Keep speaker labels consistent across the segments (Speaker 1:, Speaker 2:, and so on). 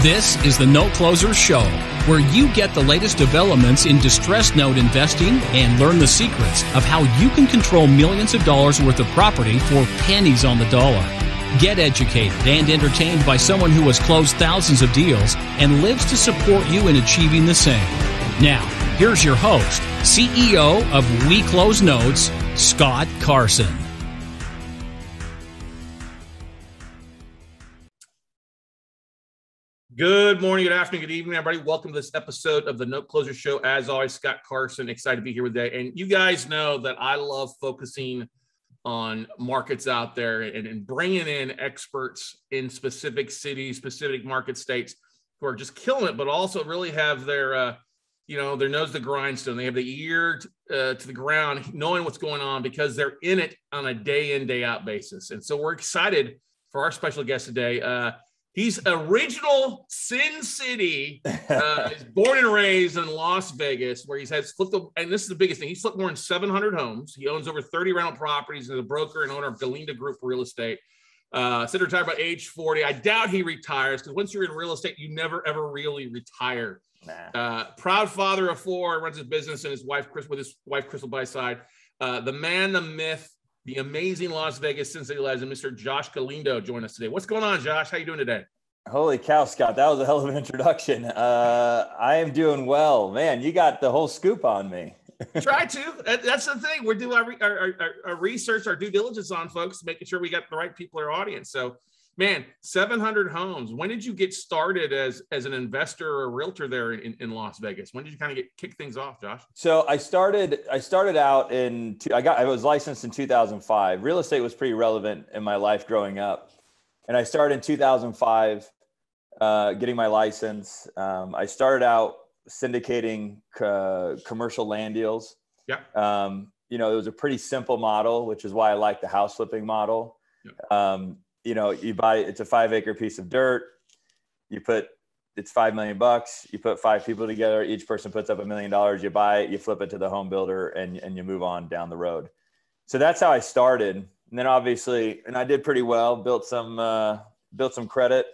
Speaker 1: This is the Note Closer Show, where you get the latest developments in distressed note investing and learn the secrets of how you can control millions of dollars worth of property for pennies on the dollar. Get educated and entertained by someone who has closed thousands of deals and lives to support you in achieving the same. Now, here's your host, CEO of We Close Notes, Scott Carson.
Speaker 2: Good morning, good afternoon, good evening, everybody. Welcome to this episode of the Note Closer Show. As always, Scott Carson, excited to be here today. And you guys know that I love focusing on markets out there and bringing in experts in specific cities, specific market states who are just killing it, but also really have their, their nose to the grindstone. They have the ear to the ground, knowing what's going on because they're in it on a day in, day out basis. And so we're excited for our special guest today. He's original Sin City. He's born and raised in Las Vegas, where he's flipped, and this is the biggest thing. He's flipped more than 700 homes. He owns over 30 rental properties. He's a broker and owner of Galindo Group Real Estate. Said retired by age 40. I doubt he retires because once you're in real estate, you never ever really retire. Proud father of four, runs his business and his wife Krystal by his side. The man, the myth, the amazing Las Vegas Sin City legend, Mr. Josh Galindo, join us today. What's going on, Josh? How you doing today?
Speaker 3: Holy cow, Scott. That was a hell of an introduction. I am doing well. Man, you got the whole scoop on me.
Speaker 2: Try to. That's the thing. We're doing our research, our due diligence on folks, making sure we got the right people in our audience. So, man, 700 homes. When did you get started as an investor or a realtor there in Las Vegas? When did you kind of kick things off, Josh?
Speaker 3: So I started out I was licensed in 2005. Real estate was pretty relevant in my life growing up. And I started in 2005 getting my license. I started out syndicating commercial land deals.
Speaker 2: Yeah.
Speaker 3: It was a pretty simple model, which is why I like the house flipping model. Yeah. It's a 5-acre piece of dirt. It's $5 million. You put 5 people together. Each person puts up $1 million. You buy it, you flip it to the home builder, and you move on down the road. So that's how I started. And then obviously, and I did pretty well, built some credit,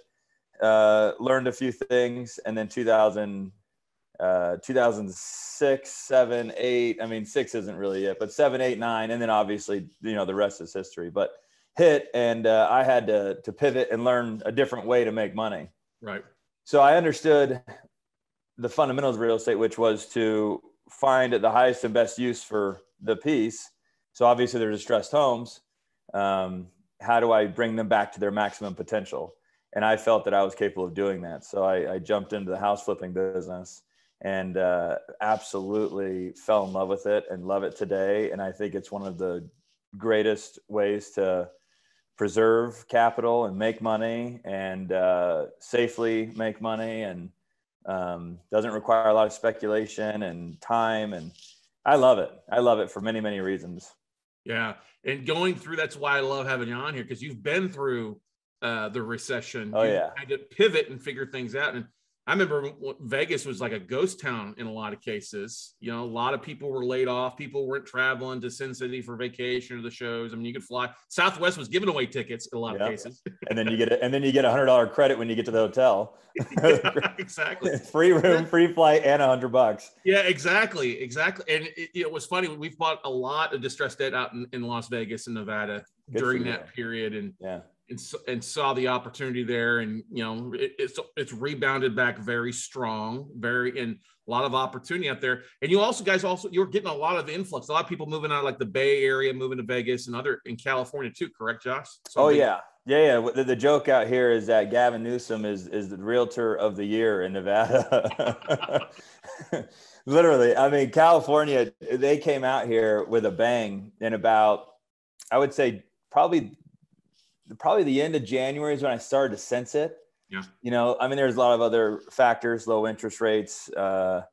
Speaker 3: learned a few things. And then 2006, 7, 8, I mean, 6 isn't really it, but 7, 8, 9. And then obviously, the rest is history, but hit. And I had to pivot and learn a different way to make money.
Speaker 2: Right. So
Speaker 3: I understood the fundamentals of real estate, which was to find the highest and best use for the piece. So obviously they're distressed homes. How do I bring them back to their maximum potential? And I felt that I was capable of doing that. So I jumped into the house flipping business and absolutely fell in love with it and love it today. And I think it's one of the greatest ways to preserve capital and make money and safely make money, and doesn't require a lot of speculation and time. And I love it. I love it for many, many reasons. Yeah.
Speaker 2: And going through, that's why I love having you on here, because you've been through the recession.
Speaker 3: Oh, yeah.
Speaker 2: Had to pivot and figure things out. And I remember Vegas was like a ghost town in a lot of cases. A lot of people were laid off. People weren't traveling to Sin City for vacation or the shows. I mean, you could fly. Southwest was giving away tickets in a lot of cases.
Speaker 3: And then you get $100 credit when you get to the hotel.
Speaker 2: Exactly.
Speaker 3: Free room, free flight, and $100.
Speaker 2: Yeah, exactly. And it was funny. We've bought a lot of distressed debt out in Las Vegas and Nevada during that period. And yeah. And saw the opportunity there, and it's rebounded back very strong, and a lot of opportunity out there. And you also guys you're getting a lot of influx, a lot of people moving out of like the Bay Area, moving to Vegas and in California too, correct, Josh?
Speaker 3: Yeah. The joke out here is that Gavin Newsom is the realtor of the year in Nevada. Literally, I mean, California, they came out here with a bang in about, I would say, probably the end of January is when I started to sense it.
Speaker 2: Yeah.
Speaker 3: There's a lot of other factors, low interest rates, low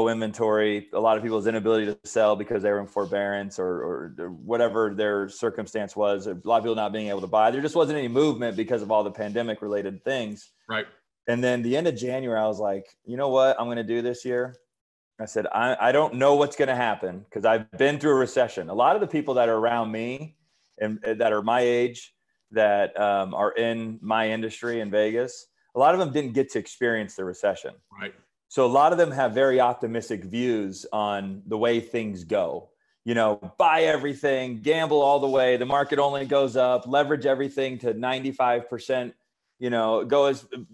Speaker 3: inventory, a lot of people's inability to sell because they were in forbearance or whatever their circumstance was. A lot of people not being able to buy. There just wasn't any movement because of all the pandemic related things.
Speaker 2: Right.
Speaker 3: And then the end of January, I was like, you know what I'm going to do this year? I said, I don't know what's going to happen because I've been through a recession. A lot of the people that are around me and that are my age that are in my industry in Vegas a lot of them didn't get to experience the recession.
Speaker 2: Right.
Speaker 3: So a lot of them have very optimistic views on the way things go. You know, buy everything, gamble all the way. The market only goes up, leverage everything to 95%, you know,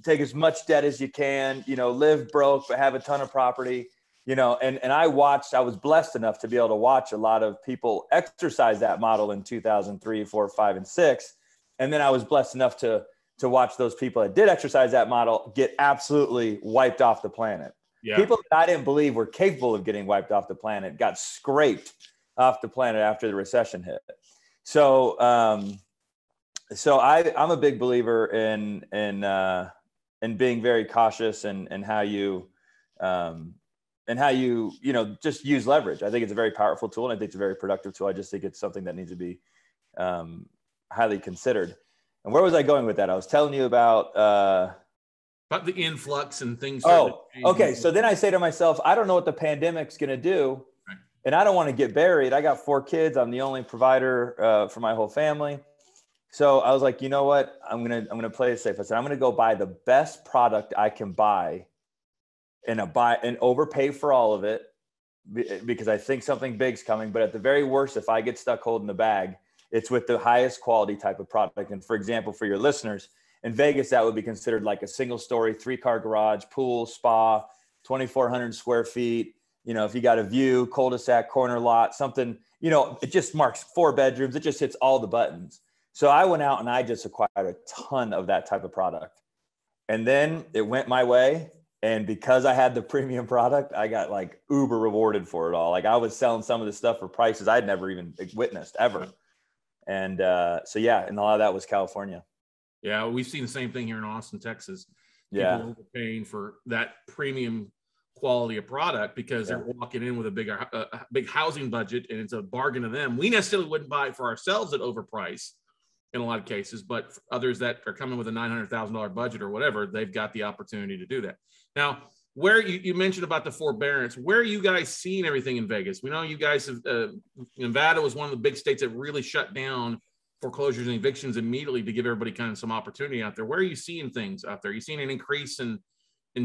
Speaker 3: take as much debt as you can, you know, live broke, but have a ton of property, you know, and I was blessed enough to be able to watch a lot of people exercise that model in 2003, 4, 5, and 6. And then I was blessed enough to watch those people that did exercise that model get absolutely wiped off the planet.
Speaker 2: Yeah. People
Speaker 3: that I didn't believe were capable of getting wiped off the planet got scraped off the planet after the recession hit. So, I'm a big believer in being very cautious and how you just use leverage. I think it's a very powerful tool, and I think it's a very productive tool. I just think it's something that needs to be highly considered. And where was I going with that? I was telling you about
Speaker 2: the influx and things.
Speaker 3: Oh, okay. So then I say to myself, I don't know what the pandemic's going to do. Right. And I don't want to get buried. I got 4 kids. I'm the only provider for my whole family. So I was like, you know what? I'm going to play it safe. I said, I'm going to go buy the best product I can buy and overpay for all of it because I think something big's coming. But at the very worst, if I get stuck holding the bag, it's with the highest quality type of product. And for example, for your listeners, in Vegas, that would be considered like a single story, 3-car garage, pool, spa, 2,400 square feet. You know, if you got a view, cul-de-sac, corner lot, something, you know, it just marks 4 bedrooms. It just hits all the buttons. So I went out and I just acquired a ton of that type of product. And then it went my way. And because I had the premium product, I got like uber rewarded for it all. Like I was selling some of the stuff for prices I'd never even witnessed ever. And so, yeah, and a lot of that was California.
Speaker 2: Yeah, we've seen the same thing here in Austin, Texas.
Speaker 3: People
Speaker 2: overpaying for that premium quality of product because they're walking in with a big housing budget, and it's a bargain to them. We necessarily wouldn't buy it for ourselves at overprice in a lot of cases, but for others that are coming with a $900,000 budget or whatever, they've got the opportunity to do that. Now, where you mentioned about the forbearance, where are you guys seeing everything in Vegas? We know you guys have, Nevada was one of the big states that really shut down foreclosures and evictions immediately to give everybody kind of some opportunity out there. Where are you seeing things out there? Are you seeing an increase in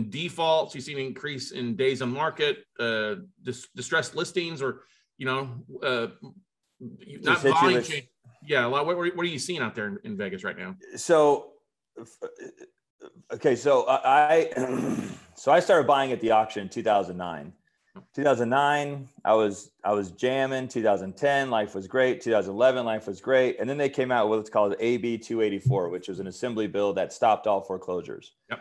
Speaker 2: defaults? You seeing an increase in days on market, distressed listings, or, you know, not volume change? Yeah. What are you seeing out there in Vegas right now?
Speaker 3: So, okay. So I started buying at the auction in 2009. 2009, I was jamming. 2010, life was great. 2011, life was great. And then they came out with what's called AB 284, which was an assembly bill that stopped all foreclosures.
Speaker 2: Yep.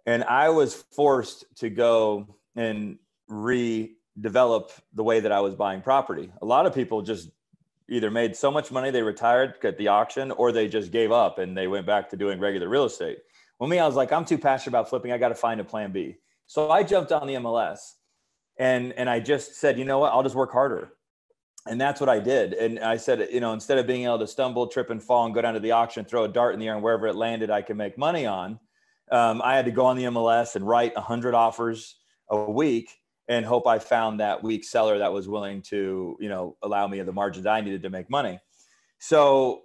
Speaker 3: And I was forced to go and redevelop the way that I was buying property. A lot of people just either made so much money they retired at the auction, or they just gave up and they went back to doing regular real estate. Well, me, I was like, I'm too passionate about flipping. I got to find a plan B. So I jumped on the MLS. And I just said, you know what, I'll just work harder. And that's what I did. And I said, you know, instead of being able to stumble, trip and fall and go down to the auction, throw a dart in the air, and wherever it landed, I can make money on. I had to go on the MLS and write 100 offers a week and hope I found that weak seller that was willing to, you know, allow me the margins I needed to make money. So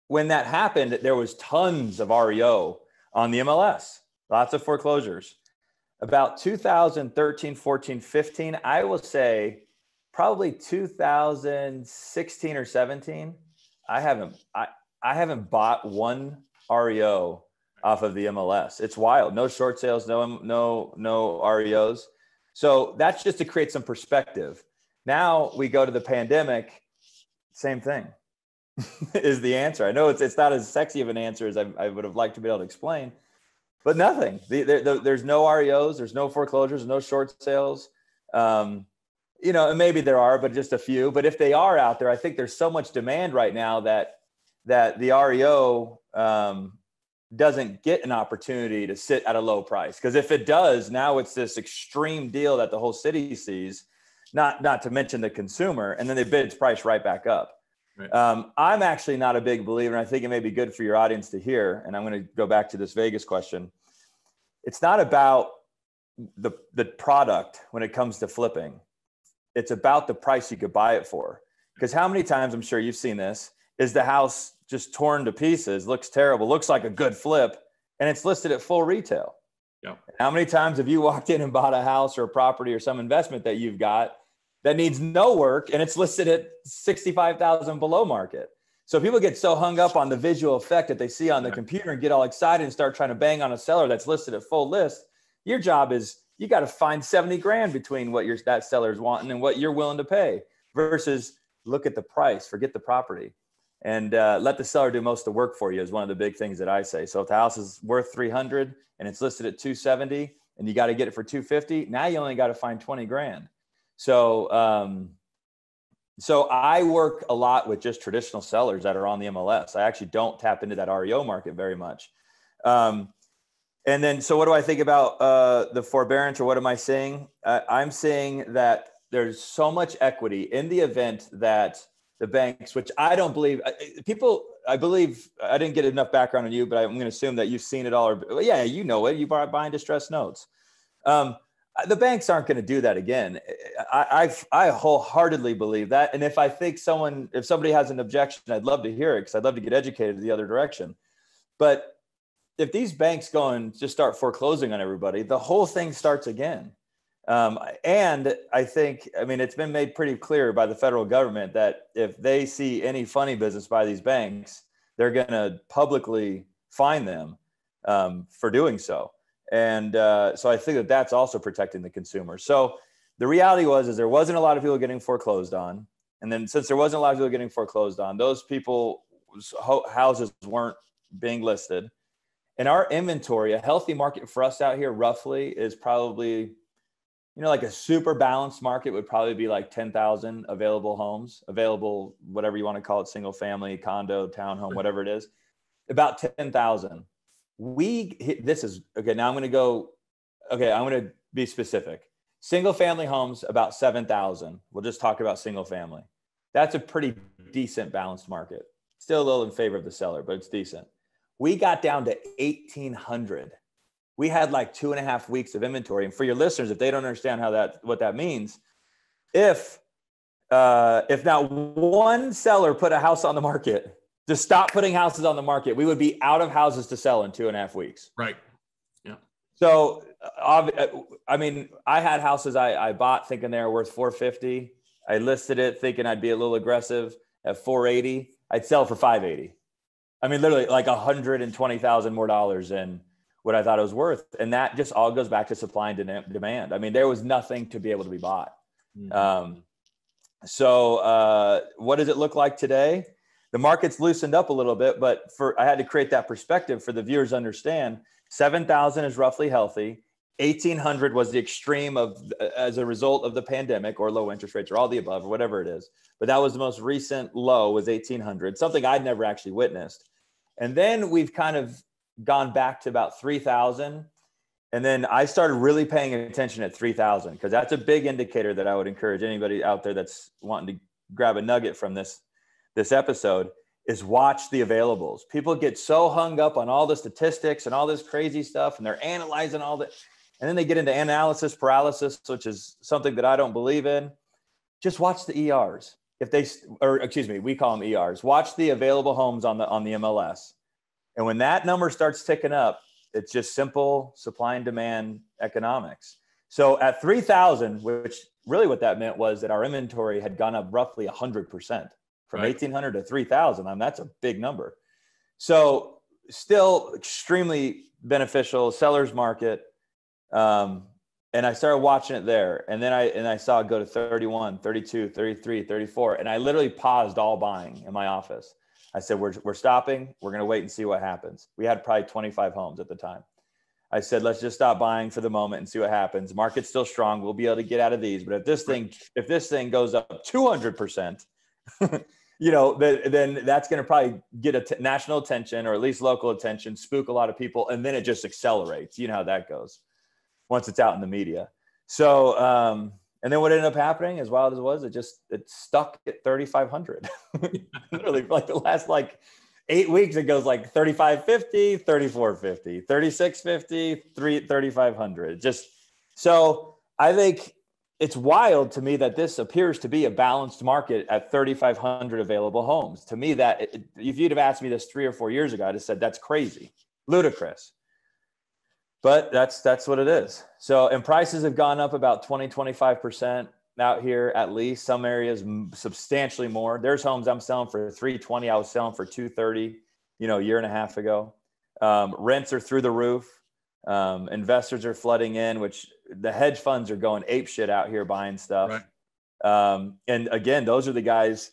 Speaker 3: when that happened, there was tons of REO on the MLS, lots of foreclosures. About 2013, 14, 15, I will say probably 2016 or 17, I haven't bought one REO off of the MLS. It's wild. No short sales, no REOs. So that's just to create some perspective. Now we go to the pandemic, same thing is the answer. I know it's not as sexy of an answer as I would have liked to be able to explain. But nothing. There's no REOs. There's no foreclosures. No short sales. You know, and maybe there are, but just a few. But if they are out there, I think there's so much demand right now that the REO doesn't get an opportunity to sit at a low price. Because if it does, now it's this extreme deal that the whole city sees, not to mention the consumer, and then they bid its price right back up. Right. I'm actually not a big believer, and I think it may be good for your audience to hear, and I'm going to go back to this Vegas question. It's not about the product when it comes to flipping. It's about the price you could buy it for. Because how many times, I'm sure you've seen this, is the house just torn to pieces, looks terrible, looks like a good flip, and it's listed at full retail.
Speaker 2: Yeah.
Speaker 3: How many times have you walked in and bought a house or a property or some investment that you've got that needs no work and it's listed at 65,000 below market? So people get so hung up on the visual effect that they see on the computer and get all excited and start trying to bang on a seller that's listed at full list. Your job is you got to find 70 grand between what that seller's wanting and what you're willing to pay, versus look at the price, forget the property, and let the seller do most of the work for you is one of the big things that I say. So if the house is worth 300 and it's listed at 270 and you got to get it for 250, now you only got to find 20 grand. So, so I work a lot with just traditional sellers that are on the MLS. I actually don't tap into that REO market very much. And then, so what do I think about the forbearance, or what am I saying? I'm saying that there's so much equity in the event that the banks, which I don't believe I believe I didn't get enough background on you, but I'm going to assume that you've seen it all. Or, yeah, you know it. You buying distressed notes. The banks aren't going to do that again. I wholeheartedly believe that. And if I think if somebody has an objection, I'd love to hear it, because I'd love to get educated the other direction. But if these banks go and just start foreclosing on everybody, the whole thing starts again. And I think, it's been made pretty clear by the federal government that if they see any funny business by these banks, they're going to publicly fine them for doing so. And so I think that that's also protecting the consumer. So the reality is there wasn't a lot of people getting foreclosed on. And then since there wasn't a lot of people getting foreclosed on, those people's houses weren't being listed. And our inventory, a healthy market for us out here roughly is probably, like a super balanced market would probably be like 10,000 available homes, available, whatever you want to call it, single family, condo, townhome, whatever it is, about 10,000. This is, okay, now I'm going to be specific. Single family homes, about 7,000. We'll just talk about single family. That's a pretty decent balanced market. Still a little in favor of the seller, but it's decent. We got down to 1,800. We had like 2.5 weeks of inventory. And for your listeners, if they don't understand what that means, if not one seller put a house on the market, to stop putting houses on the market, we would be out of houses to sell in 2.5 weeks.
Speaker 2: Right. Yeah.
Speaker 3: So, I had houses I bought thinking they were worth 450. I listed it thinking I'd be a little aggressive at 480. I'd sell for 580. Literally like $120,000 more dollars than what I thought it was worth. And that just all goes back to supply and demand. there was nothing to be able to be bought. Mm-hmm. So what does it look like today? The market's loosened up a little bit, but I had to create that perspective for the viewers to understand. 7,000 is roughly healthy. 1,800 was the extreme as a result of the pandemic or low interest rates or all the above or whatever it is. But that was the most recent low, was 1,800, something I'd never actually witnessed. And then we've kind of gone back to about 3,000. And then I started really paying attention at 3,000, because that's a big indicator that I would encourage anybody out there that's wanting to grab a nugget from this episode, is watch the availables. People get so hung up on all the statistics and all this crazy stuff, and they're analyzing all that. And then they get into analysis paralysis, which is something that I don't believe in. Just watch the ERs. We call them ERs. Watch the available homes on the MLS. And when that number starts ticking up, it's just simple supply and demand economics. So at 3,000, which really what that meant was that our inventory had gone up roughly 100%. From 1,800 to 3,000. That's a big number. So still extremely beneficial seller's market. And I started watching it there. And then I saw it go to 31, 32, 33, 34. And I literally paused all buying in my office. I said, we're stopping. We're going to wait and see what happens. We had probably 25 homes at the time. I said, let's just stop buying for the moment and see what happens. Market's still strong. We'll be able to get out of these. But if this thing goes up 200%, then that's going to probably get national attention, or at least local attention, spook a lot of people. And then it just accelerates. You know how that goes once it's out in the media. So, and then what ended up happening, as wild as it was, it stuck at 3,500. Literally like the last 8 weeks, it goes like 3,550, 3,450, 3,650, 3,500. So I think it's wild to me that this appears to be a balanced market at 3,500 available homes. To me, if you'd have asked me this 3 or 4 years ago, I'd have said, that's crazy, ludicrous. But that's what it is. So, and prices have gone up about 25% out here, at least. Some areas substantially more. There's homes I'm selling for 320. I was selling for 230, a year and a half ago. Rents are through the roof. Investors are flooding in, which the hedge funds are going ape shit out here buying stuff. Right. And again, those are the guys.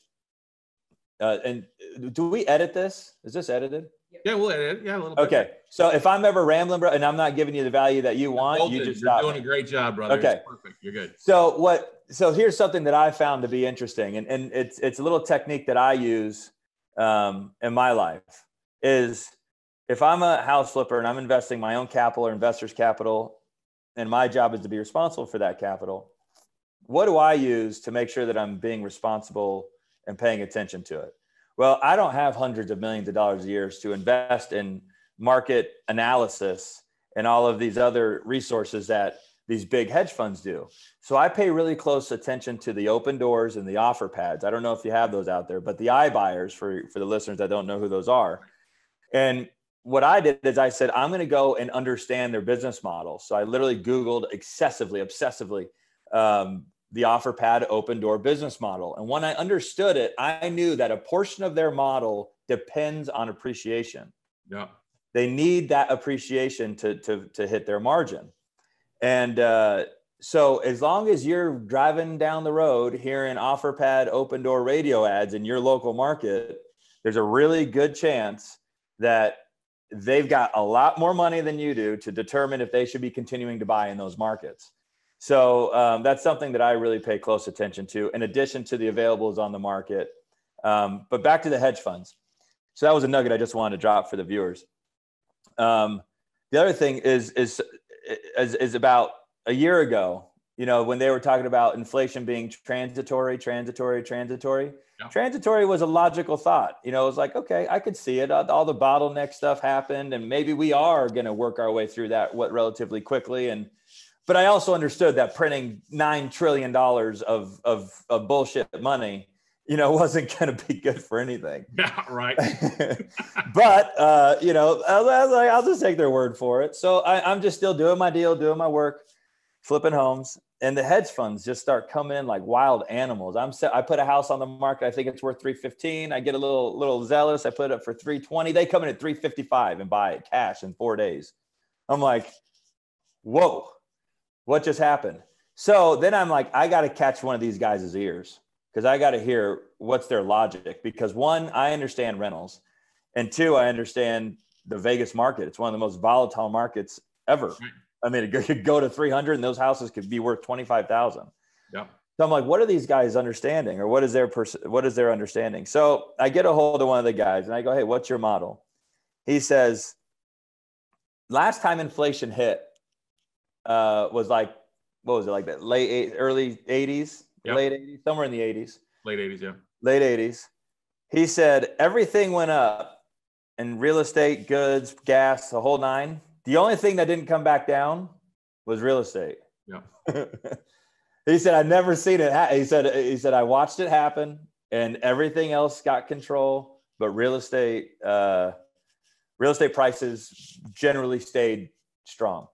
Speaker 3: And do we edit this? Is this edited?
Speaker 2: Yeah, we'll edit it. Yeah, a little bit.
Speaker 3: Okay. So if I'm ever rambling, bro, and I'm not giving you the value that you want, you just
Speaker 2: You're doing a great job, brother.
Speaker 3: Okay.
Speaker 2: It's perfect. You're good.
Speaker 3: So here's something that I found to be interesting. And it's a little technique that I use in my life is, if I'm a house flipper and I'm investing my own capital or investors' capital, and my job is to be responsible for that capital, what do I use to make sure that I'm being responsible and paying attention to it? Well, I don't have hundreds of millions of dollars a year to invest in market analysis and all of these other resources that these big hedge funds do. So I pay really close attention to the open doors and the offer pads. I don't know if you have those out there, but the iBuyers, for the listeners that don't know who those are. And what I did is I said, I'm going to go and understand their business model. So I literally Googled obsessively, the offer pad open door business model. And when I understood it, I knew that a portion of their model depends on appreciation.
Speaker 2: Yeah.
Speaker 3: They need that appreciation to hit their margin. And so as long as you're driving down the road hearing offer pad open door radio ads in your local market, there's a really good chance that they've got a lot more money than you do to determine if they should be continuing to buy in those markets. So that's something that I really pay close attention to, in addition to the availables on the market. But back to the hedge funds. So that was a nugget I just wanted to drop for the viewers. The other thing is about a year ago, when they were talking about inflation being transitory. Yeah. Transitory was a logical thought. It was like, okay, I could see it. All the bottleneck stuff happened, and maybe we are going to work our way through that relatively quickly. But I also understood that printing $9 trillion of bullshit money, wasn't going to be good for anything.
Speaker 2: Yeah, right.
Speaker 3: But I'll just take their word for it. So I'm just still doing my deal, doing my work, flipping homes. And the hedge funds just start coming in like wild animals. I put a house on the market. I think it's worth $315. I get a little zealous. I put it up for $320. They come in at $355 and buy it cash in 4 days. I'm like, whoa, what just happened? So then I'm like, I got to catch one of these guys' ears, because I got to hear what's their logic. Because one, I understand rentals, and two, I understand the Vegas market. It's one of the most volatile markets ever. Right. I mean, it could go to 300 and those houses could be worth 25,000.
Speaker 2: Yeah.
Speaker 3: So I'm like, what are these guys understanding, or what is their understanding? So I get a hold of one of the guys and I go, hey, what's your model? He says, last time inflation hit was like, what was it, like that early 80s, yep. Late 80s, somewhere in the 80s.
Speaker 2: Late 80s, yeah.
Speaker 3: Late 80s. He said, everything went up in real estate, goods, gas, the whole nine. The only thing that didn't come back down was real estate.
Speaker 2: Yeah.
Speaker 3: He said, I've never seen it. He said, I watched it happen and everything else got control, but real estate prices generally stayed strong.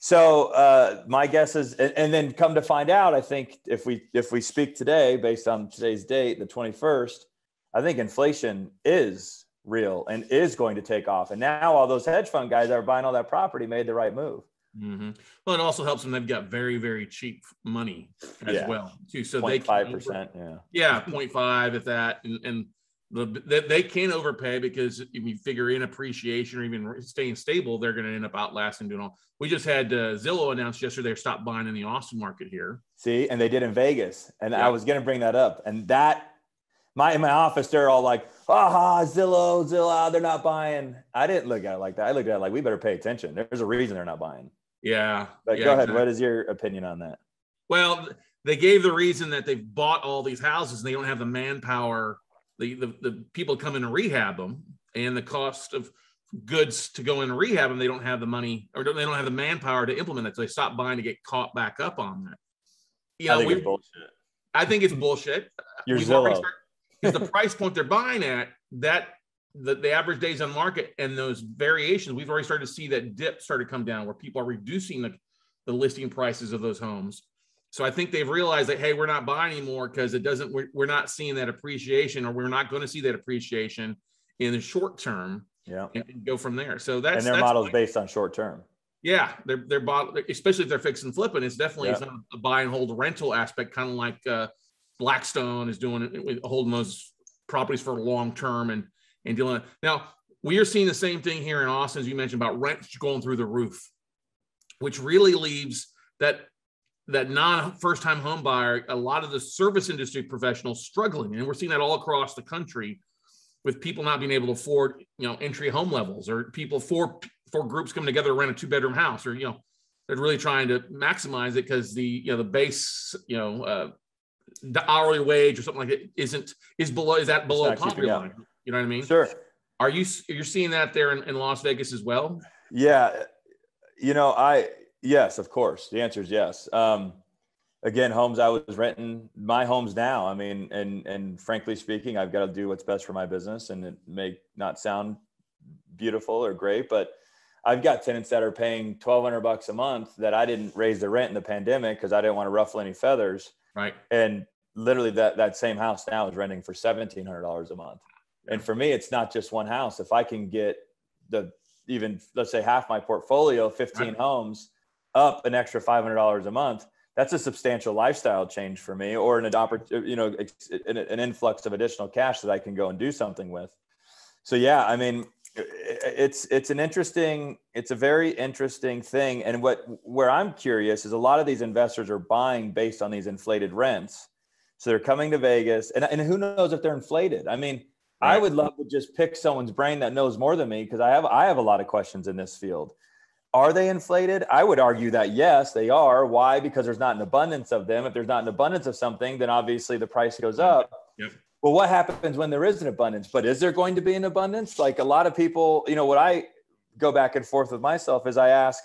Speaker 3: So my guess is, and then come to find out, I think if we speak today, based on today's date, the 21st, I think inflation is real and is going to take off. And now all those hedge fund guys that are buying all that property made the right move.
Speaker 2: Mm-hmm. Well, it also helps them. They've got very, very cheap money as well too. So
Speaker 3: 0.5%.
Speaker 2: Yeah. 0.5 if that. And they can overpay, because if you figure in appreciation or even staying stable, they're going to end up outlasting doing all. We just had Zillow announce yesterday they're stopped buying in the Austin market here.
Speaker 3: See, and they did in Vegas. And yeah. I was going to bring that up. And that, in my office, they're all like, Zillow, they're not buying. I didn't look at it like that. I looked at it like, we better pay attention. There's a reason they're not buying.
Speaker 2: Yeah.
Speaker 3: But go ahead. Exactly. What is your opinion on that?
Speaker 2: Well, they gave the reason that they've bought all these houses and they don't have the manpower, the people come in and rehab them, and the cost of goods to go in and rehab them, they don't have the money, or they don't have the manpower to implement it. So they stop buying to get caught back up on that.
Speaker 3: I think it's bullshit.
Speaker 2: I think it's bullshit.
Speaker 3: You're Zillow.
Speaker 2: Because the price point they're buying at, that the average days on market and those variations, we've already started to see that dip start to come down where people are reducing the listing prices of those homes. So I think they've realized that, hey, we're not buying anymore because we're not seeing that appreciation, or we're not going to see that appreciation in the short term.
Speaker 3: Yeah.
Speaker 2: And go from there. So
Speaker 3: their model is based on short term.
Speaker 2: Yeah. They're bought, especially if they're fixing and flipping. It's definitely it's not a buy and hold rental aspect, kind of like Blackstone is doing it with holding those properties for long term and dealing with it. Now, we are seeing the same thing here in Austin, as you mentioned, about rents going through the roof, which really leaves that non-first-time home buyer, a lot of the service industry professionals struggling. And we're seeing that all across the country with people not being able to afford, entry home levels, or people, four groups coming together to rent a 2-bedroom house, or, they're really trying to maximize it because the base, the hourly wage or something like that is below poverty line. You know what I mean?
Speaker 3: Sure.
Speaker 2: You're seeing that there in Las Vegas as well?
Speaker 3: Yeah. Yes, of course. The answer is yes. Again, homes I was renting, my homes now. I mean, and frankly speaking, I've got to do what's best for my business, and it may not sound beautiful or great, but I've got tenants that are paying $1,200 a month that I didn't raise the rent in the pandemic because I didn't want to ruffle any feathers.
Speaker 2: Right.
Speaker 3: And literally that same house now is renting for $1,700 a month. And for me, it's not just one house. If I can get let's say half my portfolio, 15 homes, up an extra $500 a month, that's a substantial lifestyle change for me, or an influx of additional cash that I can go and do something with. So yeah, I mean, it's a very interesting thing. And where I'm curious is a lot of these investors are buying based on these inflated rents. So they're coming to Vegas, and who knows if they're inflated. I mean, right. I would love to just pick someone's brain that knows more than me, because I have a lot of questions in this field. Are they inflated? I would argue that yes, they are. Why? Because there's not an abundance of them. If there's not an abundance of something, then obviously the price goes up.
Speaker 2: Yep.
Speaker 3: Well, what happens when there is an abundance? But is there going to be an abundance? Like a lot of people, what I go back and forth with myself is I ask,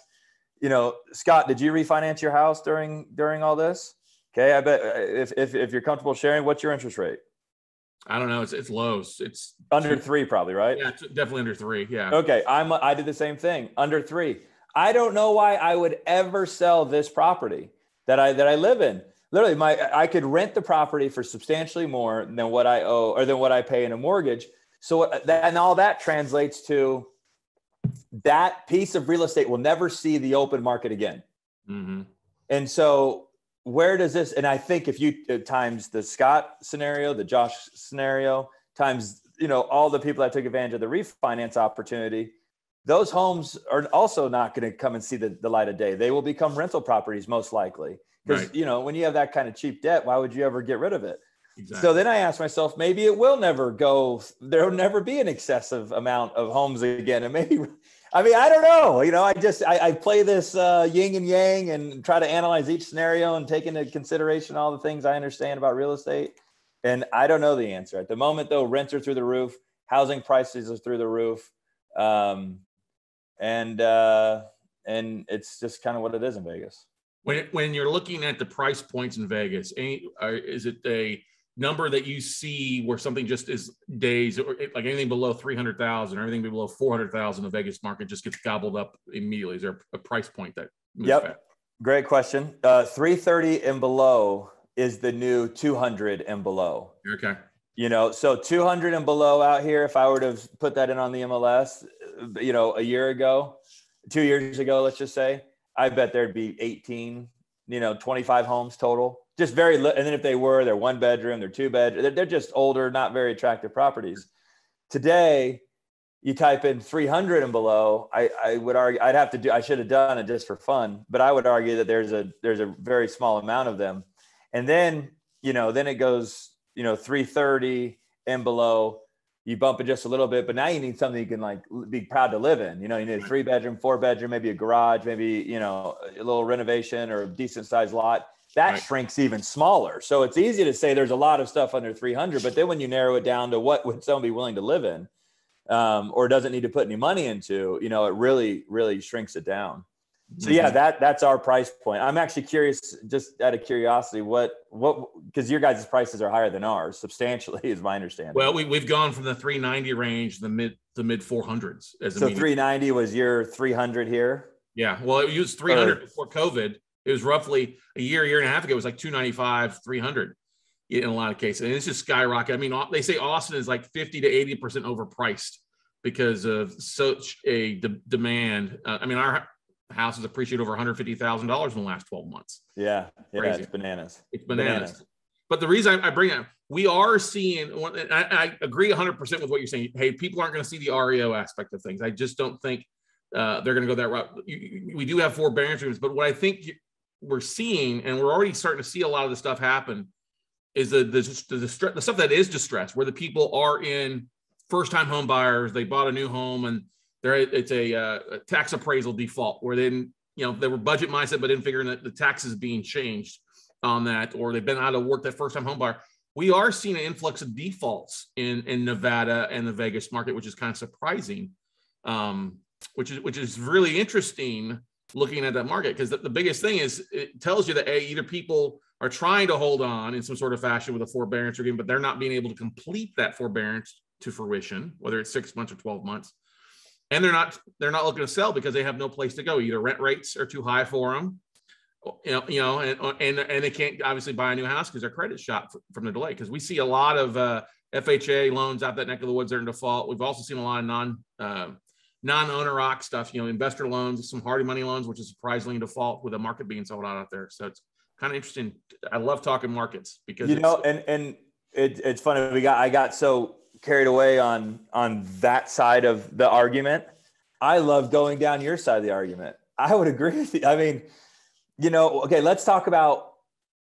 Speaker 3: Scott, did you refinance your house during all this? Okay, I bet if you're comfortable sharing, what's your interest rate?
Speaker 2: I don't know. It's low. It's
Speaker 3: under 3, probably, right?
Speaker 2: Yeah, it's definitely under 3. Yeah.
Speaker 3: Okay, I did the same thing, under 3. I don't know why I would ever sell this property that I live in. Literally, I could rent the property for substantially more than what I owe, or than what I pay in a mortgage. So all that translates to that piece of real estate will never see the open market again.
Speaker 2: Mm-hmm.
Speaker 3: And so where does this? And I think if you times the Scott scenario, the Josh scenario, times all the people that took advantage of the refinance opportunity, those homes are also not going to come and see the light of day. They will become rental properties most likely. Because,
Speaker 2: right.
Speaker 3: When you have that kind of cheap debt, why would you ever get rid of it?
Speaker 2: Exactly.
Speaker 3: So then I asked myself, maybe it will never go. There will never be an excessive amount of homes again. And maybe, I don't know. I play this yin and yang and try to analyze each scenario and take into consideration all the things I understand about real estate. And I don't know the answer. At the moment, though, rents are through the roof. Housing prices are through the roof. And it's just kind of what it is in Vegas.
Speaker 2: When you're looking at the price points in Vegas, is it a number that you see where something just is days, or like anything below 300,000 or anything below 400,000, the Vegas market just gets gobbled up immediately? Is there a price point that moves back?
Speaker 3: Great question. 330 and below is the new 200 and below.
Speaker 2: Okay.
Speaker 3: So 200 and below out here, if I were to put that in on the MLS, a year ago, 2 years ago, let's just say, I bet there'd be 18, 25 homes total. Just very and then if they're 1 bedroom, they're 2 bedroom, they're just older, not very attractive properties. Today, you type in 300 and below, I would argue, I should have done it just for fun, but I would argue that there's a very small amount of them. And then, then it goes, 330 and below. You bump it just a little bit, but now you need something you can be proud to live in. You need a 3-bedroom, 4-bedroom, maybe a garage, maybe, a little renovation or a decent sized lot. That right. shrinks even smaller. So it's easy to say there's a lot of stuff under 300, but then when you narrow it down to what would someone be willing to live in, or doesn't need to put any money into, it really, really shrinks it down. So yeah, that's our price point. I'm actually curious, just out of curiosity, what, because your guys' prices are higher than ours substantially, is my understanding.
Speaker 2: Well, we've gone from the 390 range, the mid 400s as a
Speaker 3: so
Speaker 2: median.
Speaker 3: 390 was your 300 here.
Speaker 2: Yeah. Well, it was 300 before COVID. It was roughly a year and a half ago. It was like 295, 300 in a lot of cases. And it's just skyrocketed. I mean, they say Austin is like 50 to 80% overpriced because of such a demand. I mean, our house has appreciated over $150,000 in the last 12 months.
Speaker 3: Yeah.
Speaker 2: Crazy.
Speaker 3: It's bananas.
Speaker 2: It's bananas. But the reason I bring it up, we are seeing, and I agree 100% with what you're saying. Hey, people aren't going to see the REO aspect of things. I just don't think they're going to go that route. We do have forbearance agreements, but what I think we're seeing, and we're already starting to see a lot of the stuff happen, is the stuff that is distressed, where the people are in first-time home buyers. They bought a new home and it's a tax appraisal default, where they were budget mindset, but didn't figure that the taxes being changed on that, or they've been out of work, that first-time home buyer. We are seeing an influx of defaults in Nevada and the Vegas market, which is kind of surprising, which is really interesting looking at that market, because the biggest thing is it tells you that either people are trying to hold on in some sort of fashion with a forbearance agreement, but they're not being able to complete that forbearance to fruition, whether it's 6 months or 12 months. And they're not looking to sell because they have no place to go. Either rent rates are too high for them, and they can't obviously buy a new house because their credit's shot from the delay. Because we see a lot of FHA loans out that neck of the woods that are in default. We've also seen a lot of non-owner occ stuff, investor loans, some hardy money loans, which is surprisingly in default with the market being sold out there. So it's kind of interesting. I love talking markets because
Speaker 3: it's funny. I got so carried away on that side of the argument. I love going down your side of the argument. I would agree with you. I mean, okay, let's talk about,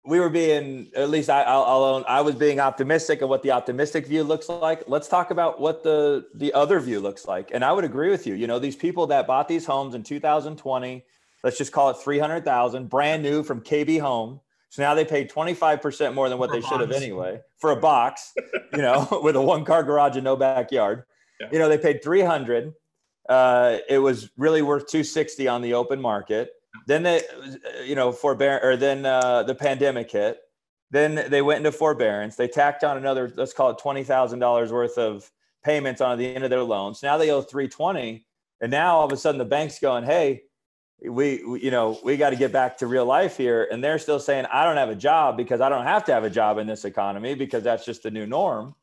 Speaker 3: we were being, at least I was being optimistic of what the optimistic view looks like. Let's talk about what the other view looks like. And I would agree with you. These people that bought these homes in 2020, let's just call it 300,000, brand new from KB Home. So now they paid 25% more than what they should have anyway for a box, with a 1-car garage and no backyard. Yeah. They paid 300. It was really worth 260 on the open market. Then the pandemic hit. Then they went into forbearance. They tacked on another, let's call it $20,000 worth of payments on the end of their loans. Now they owe 320. And now all of a sudden the bank's going, hey, we got to get back to real life here. And they're still saying, I don't have a job because I don't have to have a job in this economy because that's just the new norm.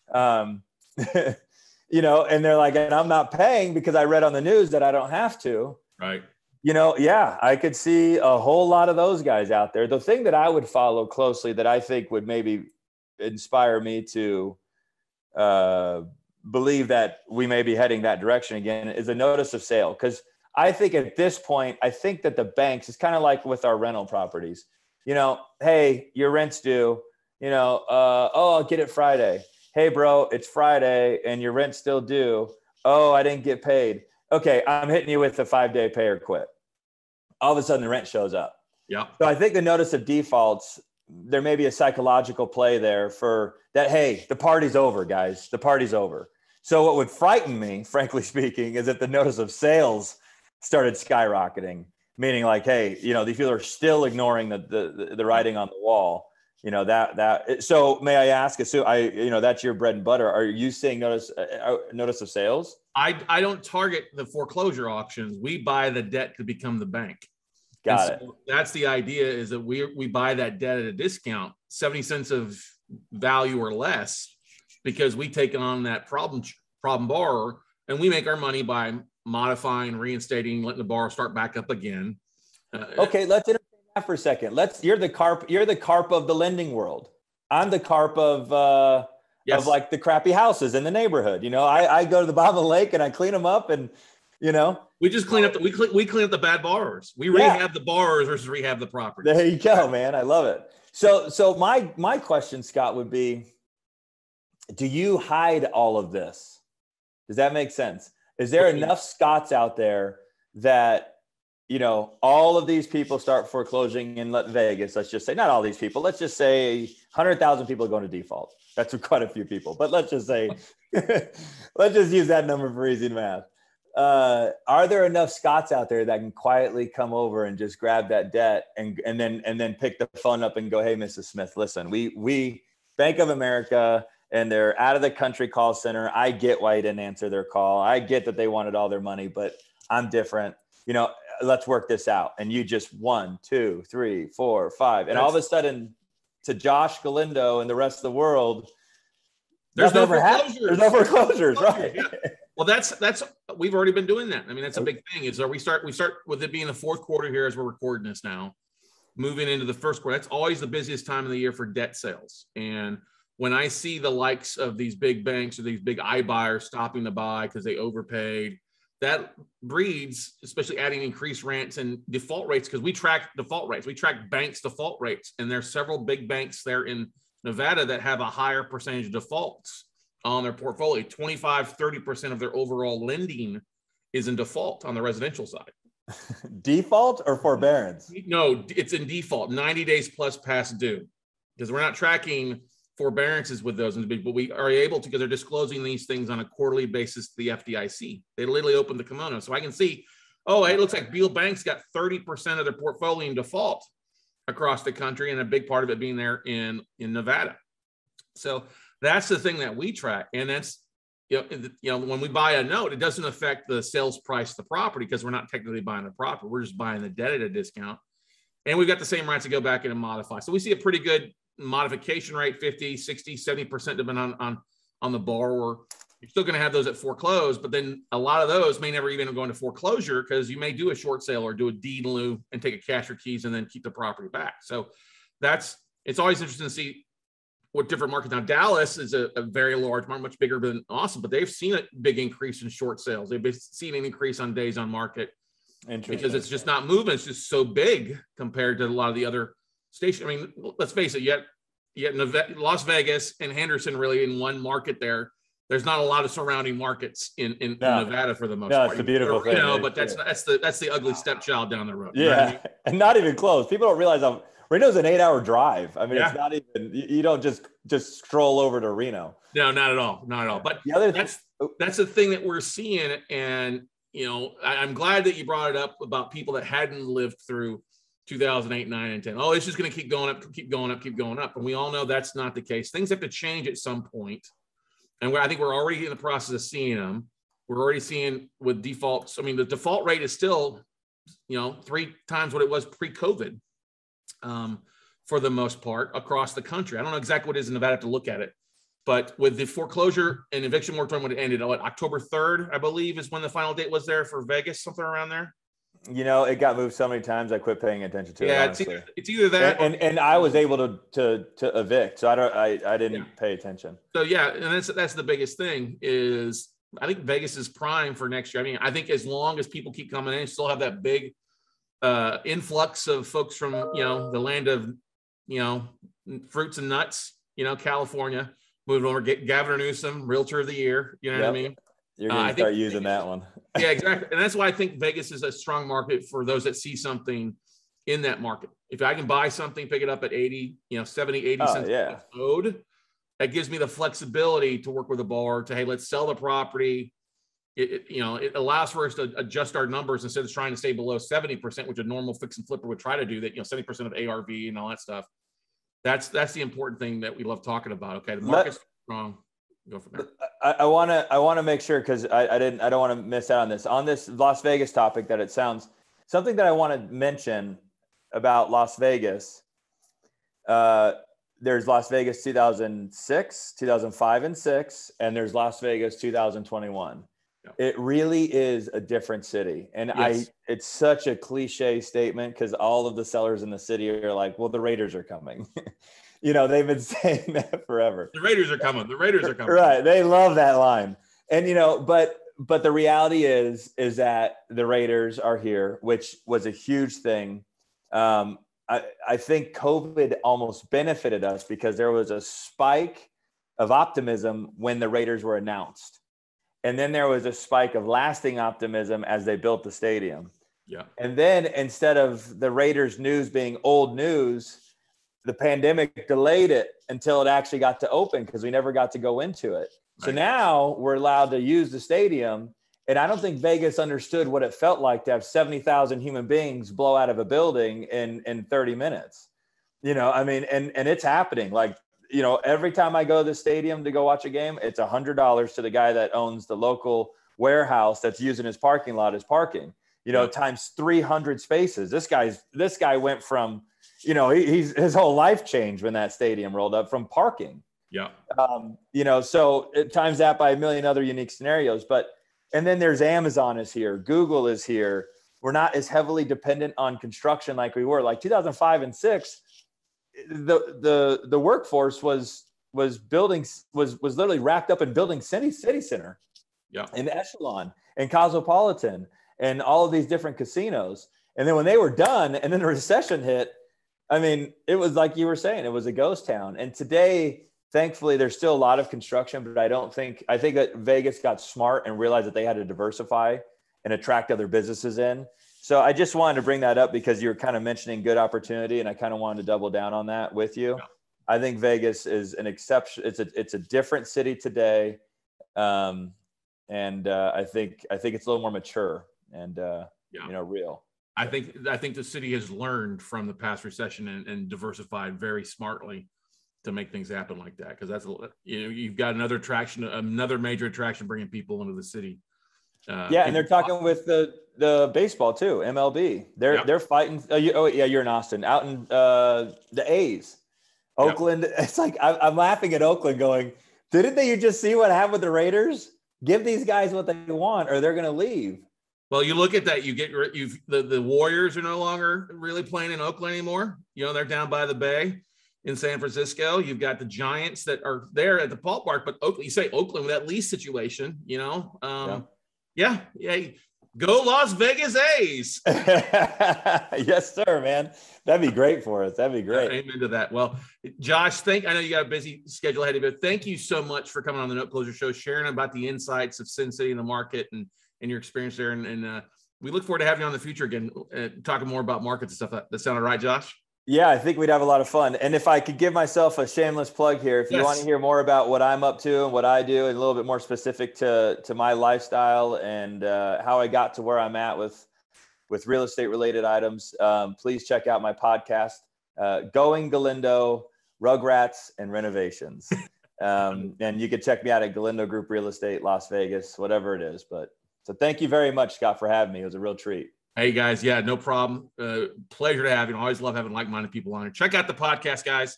Speaker 3: And they're like, and I'm not paying because I read on the news that I don't have to.
Speaker 2: Right.
Speaker 3: I could see a whole lot of those guys out there. The thing that I would follow closely that I think would maybe inspire me to believe that we may be heading that direction again is a notice of sale. Because I think at this point, I think that the banks, is kind of like with our rental properties, hey, your rent's due, I'll get it Friday. Hey, bro, it's Friday and your rent's still due. Oh, I didn't get paid. Okay, I'm hitting you with a 5-day pay or quit. All of a sudden the rent shows up.
Speaker 2: Yeah.
Speaker 3: So I think the notice of defaults, there may be a psychological play there for that. Hey, the party's over, guys. The party's over. So what would frighten me, frankly speaking, is if the notice of sales started skyrocketing, meaning like, hey, these people are still ignoring the writing on the wall. So may I ask, that's your bread and butter. Are you seeing notice of sales?
Speaker 2: I don't target the foreclosure auctions. We buy the debt to become the bank.
Speaker 3: Got it.
Speaker 2: That's the idea, is that we buy that debt at a discount, 70 cents of value or less, because we take on that problem borrower, and we make our money by modifying, reinstating, letting the borrower start back up again.
Speaker 3: Okay, let's entertain that for a second. You're the carp of the lending world. I'm the carp of
Speaker 2: yes.
Speaker 3: Of like the crappy houses in the neighborhood. I go to the bottom of the lake and I clean them up, and
Speaker 2: we just clean up we clean up the bad borrowers. We rehab the borrowers versus rehab the property.
Speaker 3: There you go, man. I love it. So my question, Scott, would be, do you hide all of this? Does that make sense? Is there enough Scotts out there that, all of these people start foreclosing in Vegas? Let's just say, not all these people, let's just say 100,000 people go into default. That's quite a few people, but let's just say, let's just use that number for easy math. Are there enough Scots out there that can quietly come over and just grab that debt and then pick the phone up and go, hey, Mrs. Smith, listen, we Bank of America and their out of the country call center. I get why you didn't answer their call. I get that they wanted all their money, but I'm different. Let's work this out. And you just 1, 2, 3, 4, 5. And all of a sudden to Josh Galindo and the rest of the world,
Speaker 2: there's no foreclosures.
Speaker 3: There's no foreclosures, right?
Speaker 2: Yeah. Well, that's we've already been doing that. I mean, that's a big thing. Is we start with it being the fourth quarter here as we're recording this now, moving into the first quarter. That's always the busiest time of the year for debt sales. And when I see the likes of these big banks or these big iBuyers stopping to buy because they overpaid, that breeds, especially adding increased rents and default rates, because we track default rates. We track banks' default rates, and there's several big banks there in Nevada that have a higher percentage of defaults on their portfolio. 25-30% of their overall lending is in default on the residential side.
Speaker 3: Default or forbearance?
Speaker 2: No, it's in default, 90 days plus past due, because we're not tracking forbearances with those, but we are able to, because they're disclosing these things on a quarterly basis to the FDIC. They literally open the kimono. So I can see, it looks like Beal Bank's got 30% of their portfolio in default across the country, and a big part of it being there in Nevada. So that's the thing that we track. And that's, when we buy a note, it doesn't affect the sales price of the property because we're not technically buying the property. We're just buying the debt at a discount. And we've got the same right to go back in and modify. So we see a pretty good modification rate, 50, 60, 70%, depending on the borrower. You're still going to have those at foreclose, but then a lot of those may never even go into foreclosure because you may do a short sale or do a deed in lieu and take a cash or keys and then keep the property back. So it's always interesting to see what different markets. Now, Dallas is a very large market, much bigger than Austin, but they've seen a big increase in short sales. They've seen an increase on days on market because it's just not moving. It's just so big compared to a lot of the other stations. I mean, let's face it, yet Las Vegas and Henderson really in one market there. There's not a lot of surrounding markets in Nevada for the most part.
Speaker 3: It's a beautiful thing.
Speaker 2: But that's the ugly stepchild down the road.
Speaker 3: Yeah,
Speaker 2: you know what I mean? And
Speaker 3: not even close. People don't realize Reno's an 8-hour drive. I mean, It's not even, you don't just stroll over to Reno.
Speaker 2: No, not at all. Not at all. But that's the thing that we're seeing. And, I'm glad that you brought it up about people that hadn't lived through 2008, 9, and 10. Oh, it's just going to keep going up, keep going up, keep going up. And we all know that's not the case. Things have to change at some point. And I think we're already in the process of seeing them. We're already seeing with defaults. I mean, the default rate is still, 3 times what it was pre-COVID for the most part across the country. I don't know exactly what it is in Nevada. I have to look at it. But with the foreclosure and eviction moratorium when it ended, October 3rd, I believe, is when the final date was there for Vegas, something around there.
Speaker 3: It got moved so many times I quit paying attention to it.
Speaker 2: Yeah, it's either that
Speaker 3: and I was able to evict, so I didn't pay attention.
Speaker 2: So and that's the biggest thing is I think Vegas is prime for next year. I mean, I think as long as people keep coming in, still have that big influx of folks from the land of fruits and nuts, California moving over. Get Gavin Newsom, Realtor of the Year. You know what I mean?
Speaker 3: You're going to start using that one.
Speaker 2: Yeah, exactly. And that's why I think Vegas is a strong market for those that see something in that market. If I can buy something, pick it up at 80, 70, 80 cents owed, that gives me the flexibility to work with a borrower to, hey, let's sell the property. It allows for us to adjust our numbers instead of trying to stay below 70%, which a normal fix and flipper would try to do that, 70% of ARV and all that stuff. That's the important thing that we love talking about. Okay. The market's strong. Go from there.
Speaker 3: I want to make sure, because I don't want to miss out on this Las Vegas topic, that it sounds something that I want to mention about Las Vegas. There's Las Vegas 2006, 2005 and 6, and there's Las Vegas 2021. Yeah. It really is a different city. And yes. It's such a cliche statement because all of the sellers in the city are like, well, the Raiders are coming. They've been saying that forever.
Speaker 2: The Raiders are coming. The Raiders are coming.
Speaker 3: Right. They love that line. And, but the reality is that the Raiders are here, which was a huge thing. I think COVID almost benefited us because there was a spike of optimism when the Raiders were announced. And then there was a spike of lasting optimism as they built the stadium.
Speaker 2: Yeah. And
Speaker 3: then instead of the Raiders news being old news, the pandemic delayed it until it actually got to open because we never got to go into it. Right. So now we're allowed to use the stadium And I don't think Vegas understood what it felt like to have 70,000 human beings blow out of a building in 30 minutes. I mean, and it's happening. Like, every time I go to the stadium to go watch a game, it's $100 to the guy that owns the local warehouse that's using his parking lot as parking, times 300 spaces. This guy went from, his whole life changed when that stadium rolled up from parking.
Speaker 2: Yeah.
Speaker 3: So it times that by a million other unique scenarios. And then there's Amazon is here. Google is here. We're not as heavily dependent on construction like we were. Like 2005 and 6, the workforce was literally wrapped up in building city center, and Echelon and Cosmopolitan and all of these different casinos. And then when they were done and then the recession hit, I mean, it was like you were saying, it was a ghost town. And today, thankfully, there's still a lot of construction, but I think that Vegas got smart and realized that they had to diversify and attract other businesses in. So I just wanted to bring that up because you were kind of mentioning good opportunity, and I kind of wanted to double down on that with you. Yeah. I think Vegas is an exception. It's a different city today, and I think it's a little more mature and real.
Speaker 2: I think the city has learned from the past recession and diversified very smartly to make things happen like that, because that's you've got another major attraction bringing people into the city.
Speaker 3: And they're talking with the baseball too, MLB. They're fighting. You're in Austin, out in the A's, Oakland. Yep. It's like I'm laughing at Oakland, going, didn't they just see what happened with the Raiders? Give these guys what they want, or they're going to leave.
Speaker 2: Well, you look at that. The Warriors are no longer really playing in Oakland anymore. They're down by the bay in San Francisco. You've got the Giants that are there at the ballpark, but Oakland, you say Oakland with that lease situation, Yeah. Go Las Vegas A's.
Speaker 3: Yes, sir, man. That'd be great for us. That'd be great.
Speaker 2: Amen to that. Well, Josh, I know you got a busy schedule ahead of you, but thank you so much for coming on the Note Closer Show, sharing about the insights of Sin City and the market and your experience there. And we look forward to having you on in the future again, talking more about markets and stuff. That sounded right, Josh?
Speaker 3: Yeah, I think we'd have a lot of fun. And if I could give myself a shameless plug here, if you want to hear more about what I'm up to and what I do, and a little bit more specific to my lifestyle and how I got to where I'm at with real estate related items, please check out my podcast, Going Galindo, Rugrats and Renovations. And you can check me out at Galindo Group Real Estate, Las Vegas, whatever it is. So thank you very much, Scott, for having me. It was a real treat.
Speaker 2: Hey guys, yeah, no problem. Pleasure to have you. I always love having like-minded people on here. Check out the podcast, guys.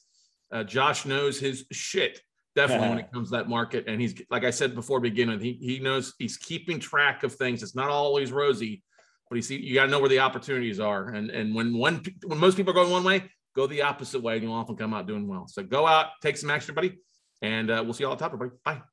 Speaker 2: Josh knows his shit, definitely when it comes to that market. And he's, like I said before beginning, he knows he's keeping track of things. It's not always rosy, but you got to know where the opportunities are. And when most people are going one way, go the opposite way, and you'll often come out doing well. So go out, take some action, everybody, and we'll see you all at the top, everybody. Bye.